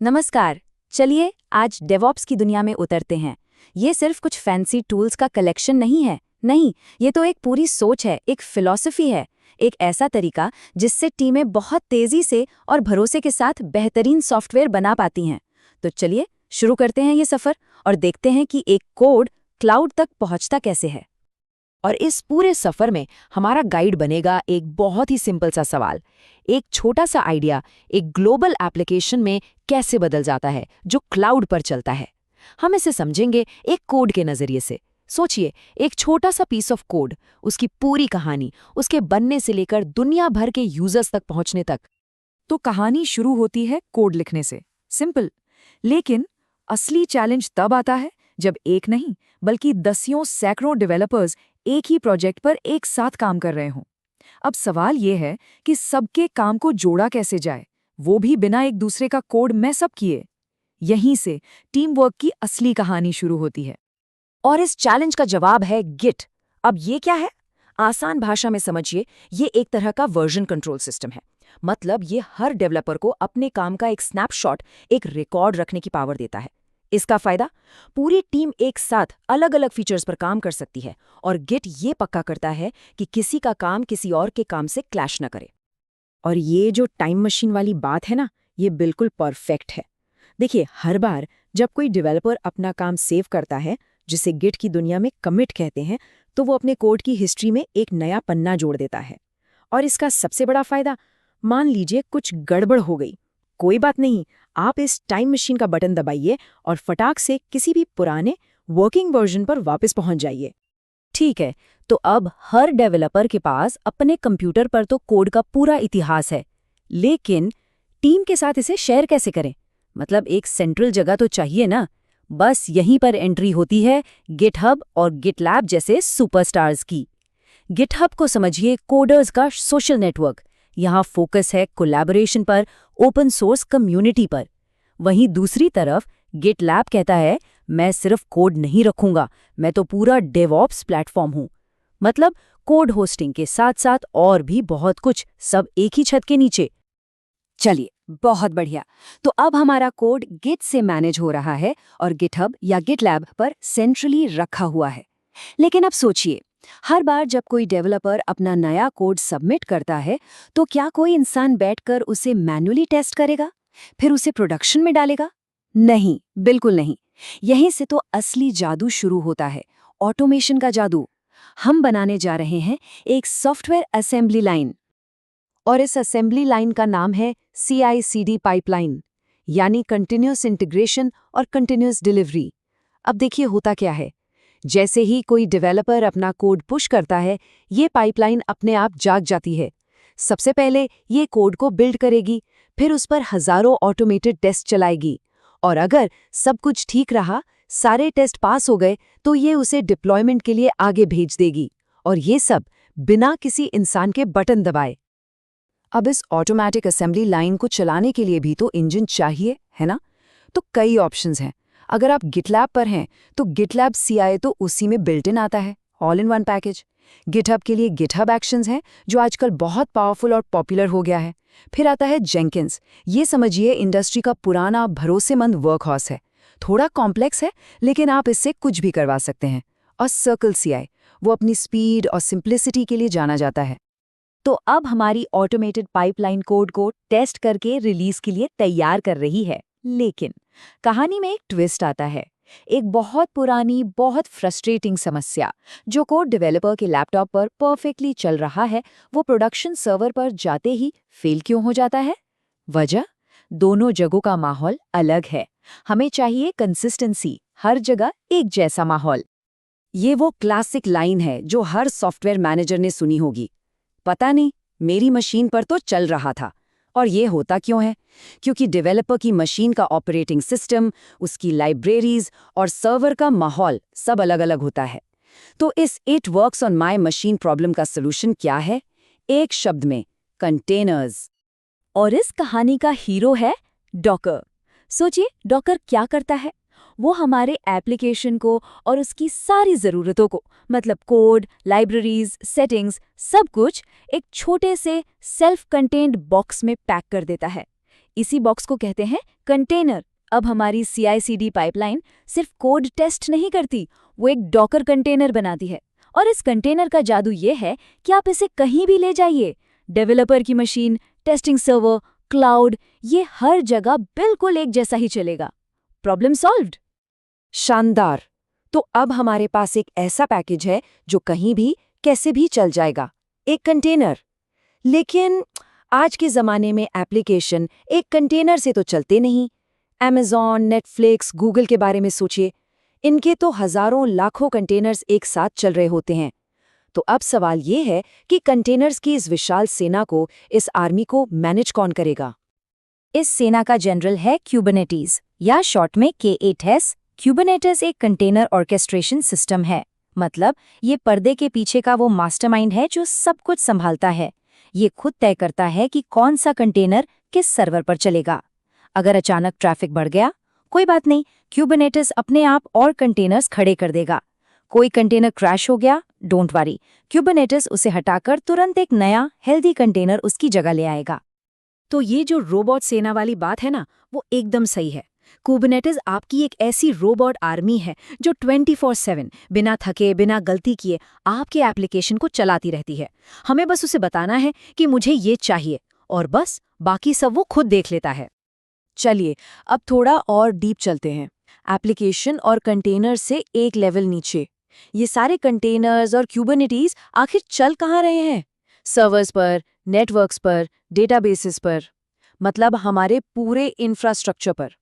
नमस्कार। चलिए आज डेवऑप्स की दुनिया में उतरते हैं। ये सिर्फ कुछ फैंसी टूल्स का कलेक्शन नहीं है। नहीं, ये तो एक पूरी सोच है, एक फिलॉसफी है, एक ऐसा तरीका जिससे टीमें बहुत तेजी से और भरोसे के साथ बेहतरीन सॉफ्टवेयर बना पाती हैं। तो चलिए शुरू करते हैं ये सफ़र और देखते हैं कि एक कोड क्लाउड तक पहुंचता कैसे है। और इस पूरे सफर में हमारा गाइड बनेगा एक बहुत ही सिंपल सा सवाल। एक छोटा सा आइडिया एक ग्लोबल एप्लीकेशन में कैसे बदल जाता है जो क्लाउड पर चलता है। हम इसे समझेंगे एक कोड के नजरिए से। सोचिए, एक छोटा सा पीस ऑफ कोड, उसकी पूरी कहानी, उसके बनने से लेकर दुनिया भर के यूजर्स तक पहुंचने तक। तो कहानी शुरू होती है कोड लिखने से, सिंपल। लेकिन असली चैलेंज तब आता है जब एक नहीं बल्कि दसियों सैकड़ों डेवलपर्स एक ही प्रोजेक्ट पर एक साथ काम कर रहे हों। अब सवाल ये है कि सबके काम को जोड़ा कैसे जाए, वो भी बिना एक दूसरे का कोड मैसअप किए। यहीं से टीम वर्क की असली कहानी शुरू होती है। और इस चैलेंज का जवाब है गिट। अब ये क्या है? आसान भाषा में समझिए, ये एक तरह का वर्जन कंट्रोल सिस्टम है। मतलब ये हर डेवलपर को अपने काम का एक स्नैपशॉट, एक रिकॉर्ड रखने की पावर देता है। इसका फायदा, पूरी टीम एक साथ अलग अलग फीचर्स पर काम कर सकती है और गिट ये पक्का करता है कि किसी का काम किसी और के काम से क्लैश न करे। और ये जो टाइम मशीन वाली बात है ना, ये बिल्कुल परफेक्ट है। देखिए, हर बार जब कोई डेवलपर अपना काम सेव करता है, जिसे गिट की दुनिया में कमिट कहते हैं, तो वो अपने कोड की हिस्ट्री में एक नया पन्ना जोड़ देता है। और इसका सबसे बड़ा फायदा, मान लीजिए कुछ गड़बड़ हो गई, कोई बात नहीं, आप इस टाइम मशीन का बटन दबाइए और फटाक से किसी भी पुराने वर्किंग वर्जन पर वापस पहुंच जाइए। ठीक है, तो अब हर डेवलपर के पास अपने कंप्यूटर पर तो कोड का पूरा इतिहास है, लेकिन टीम के साथ इसे शेयर कैसे करें? मतलब एक सेंट्रल जगह तो चाहिए ना। बस यहीं पर एंट्री होती है गिटहब और गिटलैब जैसे सुपरस्टार्स की। गिटहब को समझिए कोडर्स का सोशल नेटवर्क। यहाँ फोकस है कोलैबोरेशन पर, ओपन सोर्स कम्युनिटी पर। वहीं दूसरी तरफ गिटलैब कहता है, मैं सिर्फ कोड नहीं रखूंगा, मैं तो पूरा डेवऑप्स प्लेटफॉर्म हूं। मतलब कोड होस्टिंग के साथ साथ और भी बहुत कुछ, सब एक ही छत के नीचे। चलिए, बहुत बढ़िया। तो अब हमारा कोड गिट से मैनेज हो रहा है और गिटहब या गिटलैब पर सेंट्रली रखा हुआ है। लेकिन अब सोचिए, हर बार जब कोई डेवलपर अपना नया कोड सबमिट करता है, तो क्या कोई इंसान बैठकर उसे मैन्युअली टेस्ट करेगा, फिर उसे प्रोडक्शन में डालेगा? नहीं, बिल्कुल नहीं। यहीं से तो असली जादू शुरू होता है, ऑटोमेशन का जादू। हम बनाने जा रहे हैं एक सॉफ्टवेयर असेंबली लाइन, और इस असेंबली लाइन का नाम है CI/CD पाइपलाइन, यानी कंटिन्यूअस इंटीग्रेशन और कंटिन्यूअस डिलीवरी। अब देखिए होता क्या है, जैसे ही कोई डेवलपर अपना कोड पुश करता है, ये पाइपलाइन अपने आप जाग जाती है। सबसे पहले ये कोड को बिल्ड करेगी, फिर उस पर हजारों ऑटोमेटेड टेस्ट चलाएगी, और अगर सब कुछ ठीक रहा, सारे टेस्ट पास हो गए, तो ये उसे डिप्लॉयमेंट के लिए आगे भेज देगी। और ये सब बिना किसी इंसान के बटन दबाए। अब इस ऑटोमेटिक असेंबली लाइन को चलाने के लिए भी तो इंजन चाहिए, है ना? तो कई ऑप्शंस हैं। अगर आप गिटलैब पर हैं, तो गिटलैब CI तो उसी में बिल्ट इन आता है, all in one package. GitHub के लिए गिटहब एक्शंस हैं, जो आजकल बहुत पावरफुल और पॉपुलर हो गया है। फिर आता है जेंकिंस। ये समझिए इंडस्ट्री का पुराना भरोसेमंद वर्कहॉर्स है। थोड़ा कॉम्प्लेक्स है, लेकिन आप इससे कुछ भी करवा सकते हैं। और सर्कल CI, वो अपनी स्पीड और सिंप्लिसिटी के लिए जाना जाता है। तो अब हमारी ऑटोमेटेड पाइपलाइन कोड को टेस्ट करके रिलीज के लिए तैयार कर रही है। लेकिन कहानी में एक ट्विस्ट आता है, एक बहुत पुरानी, बहुत फ्रस्ट्रेटिंग समस्या। जो कोड डेवलपर के लैपटॉप पर परफेक्टली चल रहा है, वो प्रोडक्शन सर्वर पर जाते ही फेल क्यों हो जाता है? वजह, दोनों जगहों का माहौल अलग है। हमें चाहिए कंसिस्टेंसी, हर जगह एक जैसा माहौल। ये वो क्लासिक लाइन है जो हर सॉफ्टवेयर मैनेजर ने सुनी होगी, पता नहीं, मेरी मशीन पर तो चल रहा था। और ये होता क्यों है? क्योंकि डेवलपर की मशीन का ऑपरेटिंग सिस्टम, उसकी लाइब्रेरीज और सर्वर का माहौल सब अलग अलग होता है। तो इस it works on my machine problem का सलूशन क्या है? एक शब्द में, कंटेनर्स। और इस कहानी का हीरो है डॉकर। सोचिए, डॉकर क्या करता है? वो हमारे एप्लीकेशन को और उसकी सारी ज़रूरतों को, मतलब कोड, लाइब्रेरीज, सेटिंग्स, सब कुछ एक छोटे से सेल्फ कंटेन्ड बॉक्स में पैक कर देता है। इसी बॉक्स को कहते हैं कंटेनर। अब हमारी CI/CD पाइपलाइन सिर्फ कोड टेस्ट नहीं करती, वो एक डॉकर कंटेनर बनाती है। और इस कंटेनर का जादू ये है कि आप इसे कहीं भी ले जाइए, डेवलपर की मशीन, टेस्टिंग सर्वर, क्लाउड, ये हर जगह बिल्कुल एक जैसा ही चलेगा। Problem solved. शानदार। तो अब हमारे पास एक ऐसा पैकेज है जो कहीं भी कैसे भी चल जाएगा, एक कंटेनर। लेकिन आज के ज़माने में एप्लीकेशन एक कंटेनर से तो चलते नहीं। Amazon, नेटफ्लिक्स, गूगल के बारे में सोचिए, इनके तो हज़ारों लाखों कंटेनर्स एक साथ चल रहे होते हैं। तो अब सवाल ये है कि कंटेनर्स की इस विशाल सेना को, इस आर्मी को मैनेज कौन करेगा? इस सेना का जनरल है क्यूबरनेटिस, या शॉर्ट में K8s। क्यूबरनेटिस एक कंटेनर ऑर्केस्ट्रेशन सिस्टम है। मतलब ये पर्दे के पीछे का वो मास्टरमाइंड है जो सब कुछ संभालता है। ये खुद तय करता है कि कौन सा कंटेनर किस सर्वर पर चलेगा। अगर अचानक ट्रैफिक बढ़ गया, कोई बात नहीं, क्यूबरनेटिस अपने आप और कंटेनर्स खड़े कर देगा। कोई कंटेनर क्रैश हो गया, डोंट वरी, क्यूबरनेटिस उसे हटाकर तुरंत एक नया हेल्दी कंटेनर उसकी जगह ले आएगा। तो ये जो रोबोट सेना वाली बात है ना, वो एकदम सही है। कुबरनेटिस आपकी एक ऐसी रोबोट आर्मी है जो 24/7 बिना थके, बिना गलती किए आपके एप्लीकेशन को चलाती रहती है। हमें बस उसे बताना है कि मुझे ये चाहिए, और बस बाकी सब वो खुद देख लेता है। चलिए अब थोड़ा और डीप चलते हैं, एप्लीकेशन और कंटेनर से एक लेवल नीचे। ये सारे कंटेनर्स और क्यूबरनेटिस आखिर चल कहाँ रहे हैं? सर्वर्स पर, नेटवर्क्स पर, डेटाबेसेस पर, मतलब हमारे पूरे इंफ्रास्ट्रक्चर पर।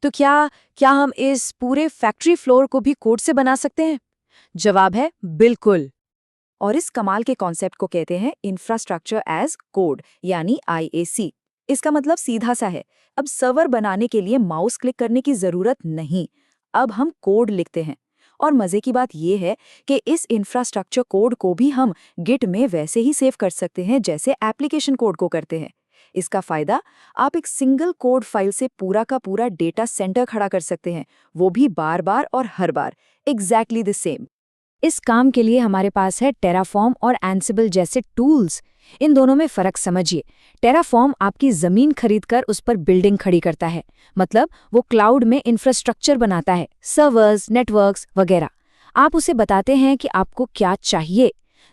तो क्या हम इस पूरे फैक्ट्री फ्लोर को भी कोड से बना सकते हैं? जवाब है बिल्कुल। और इस कमाल के कॉन्सेप्ट को कहते हैं इंफ्रास्ट्रक्चर एज कोड, यानी IAC। इसका मतलब सीधा सा है, अब सर्वर बनाने के लिए माउस क्लिक करने की जरूरत नहीं, अब हम कोड लिखते हैं। और मजे की बात यह है कि इस इंफ्रास्ट्रक्चर कोड को भी हम गिट में वैसे ही सेव कर सकते हैं जैसे एप्लीकेशन कोड को करते हैं। इसका फायदा, आप एक सिंगल कोड फाइल से पूरा का पूरा डेटा सेंटर खड़ा कर सकते हैं, वो भी बार बार और हर बार एग्जैक्टली द सेम। इस काम के लिए हमारे पास है टेराफॉर्म और एंसिबल जैसे टूल्स। इन दोनों में फर्क समझिए। टेराफॉर्म आपकी जमीन खरीदकर उस पर बिल्डिंग खड़ी करता है, मतलब वो क्लाउड में इंफ्रास्ट्रक्चर बनाता है, सर्वर्स, नेटवर्क्स वगैरह। आप उसे बताते हैं कि आपको क्या चाहिए।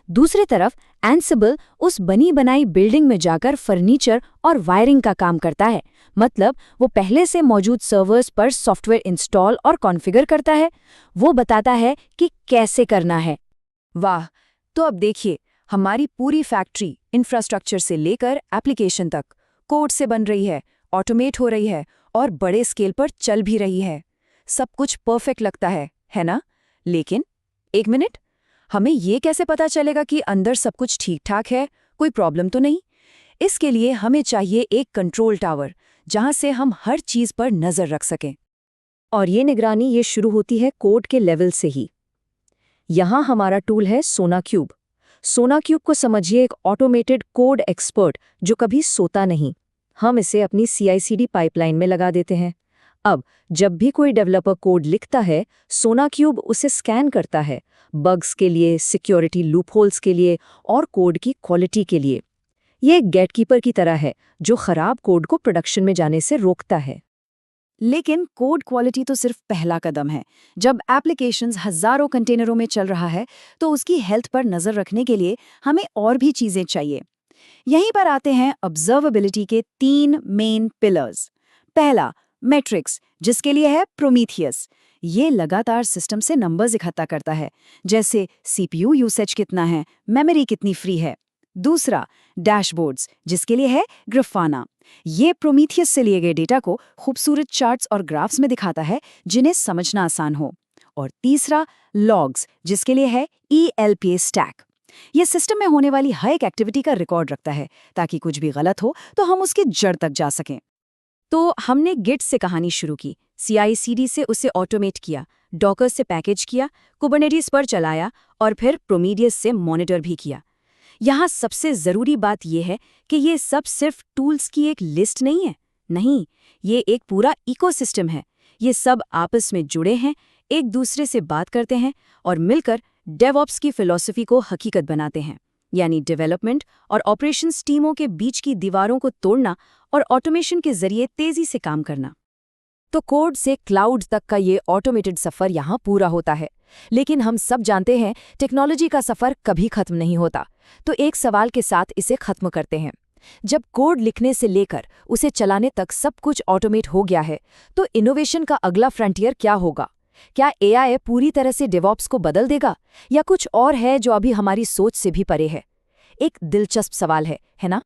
दूसरी तरफ एंसिबल उस बनी बनाई बिल्डिंग में जाकर फर्नीचर और वायरिंग का काम करता है, मतलब वो पहले से मौजूद सर्वर्स पर सॉफ्टवेयर इंस्टॉल और कॉन्फ़िगर करता है। वो बताता है कि कैसे करना है। वाह, तो अब देखिए, हमारी पूरी फैक्ट्री इंफ्रास्ट्रक्चर से लेकर एप्लीकेशन तक कोड से बन रही है, ऑटोमेट हो रही है और बड़े स्केल पर चल भी रही है। सब कुछ परफेक्ट लगता है ना? लेकिन एक मिनट, हमें ये कैसे पता चलेगा कि अंदर सब कुछ ठीक ठाक है, कोई प्रॉब्लम तो नहीं? इसके लिए हमें चाहिए एक कंट्रोल टावर, जहां से हम हर चीज पर नजर रख सकें। और ये निगरानी ये शुरू होती है कोड के लेवल से ही। यहाँ हमारा टूल है सोनाक्यूब। सोनाक्यूब को समझिए एक ऑटोमेटेड कोड एक्सपर्ट जो कभी सोता नहीं। हम इसे अपनी CI/CD पाइपलाइन में लगा देते हैं। अब जब भी कोई डेवलपर कोड लिखता है, सोनाक्यूब उसे स्कैन करता है, बग्स के लिए, सिक्योरिटी लूपहोल्स के लिए और कोड की क्वालिटी के लिए। ये एक गेटकीपर की तरह है जो खराब कोड को प्रोडक्शन में जाने से रोकता है। लेकिन कोड क्वालिटी तो सिर्फ पहला कदम है। जब एप्लीकेशंस हजारों कंटेनरों में चल रहा है, तो उसकी हेल्थ पर नजर रखने के लिए हमें और भी चीजें चाहिए। यहीं पर आते हैं ऑब्जर्वेबिलिटी के 3 मेन पिलर्स। पहला, मैट्रिक्स, जिसके लिए है प्रोमीथियस। ये लगातार सिस्टम से नंबर्स इकट्ठा करता है, जैसे CPU यूसेज कितना है, मेमोरी कितनी फ्री है। दूसरा, डैशबोर्ड्स, जिसके लिए है ग्राफाना। ये प्रोमीथियस से लिए गए डेटा को खूबसूरत चार्ट्स और ग्राफ्स में दिखाता है जिन्हें समझना आसान हो। और तीसरा, लॉग्स, जिसके लिए है ELPA स्टैक। ये सिस्टम में होने वाली हर एक एक्टिविटी का रिकॉर्ड रखता है, ताकि कुछ भी गलत हो तो हम उसकी जड़ तक जा सकें। तो हमने गिट से कहानी शुरू की, CI/CD से उसे ऑटोमेट किया, डॉकर से पैकेज किया, कुबरनेटिस पर चलाया और फिर प्रोमीथियस से मॉनिटर भी किया। यहाँ सबसे ज़रूरी बात यह है कि ये सब सिर्फ टूल्स की एक लिस्ट नहीं है। नहीं, ये एक पूरा इकोसिस्टम है। ये सब आपस में जुड़े हैं, एक दूसरे से बात करते हैं और मिलकर डेवऑप्स की फिलॉसफी को हकीकत बनाते हैं। यानी डेवलपमेंट और ऑपरेशंस टीमों के बीच की दीवारों को तोड़ना और ऑटोमेशन के जरिए तेजी से काम करना। तो कोड से क्लाउड तक का ये ऑटोमेटेड सफ़र यहाँ पूरा होता है। लेकिन हम सब जानते हैं टेक्नोलॉजी का सफ़र कभी खत्म नहीं होता। तो एक सवाल के साथ इसे खत्म करते हैं। जब कोड लिखने से लेकर उसे चलाने तक सब कुछ ऑटोमेट हो गया है, तो इनोवेशन का अगला फ्रंटियर क्या होगा? क्या एआई पूरी तरह से डेवऑप्स को बदल देगा, या कुछ और है जो अभी हमारी सोच से भी परे है? एक दिलचस्प सवाल है ना?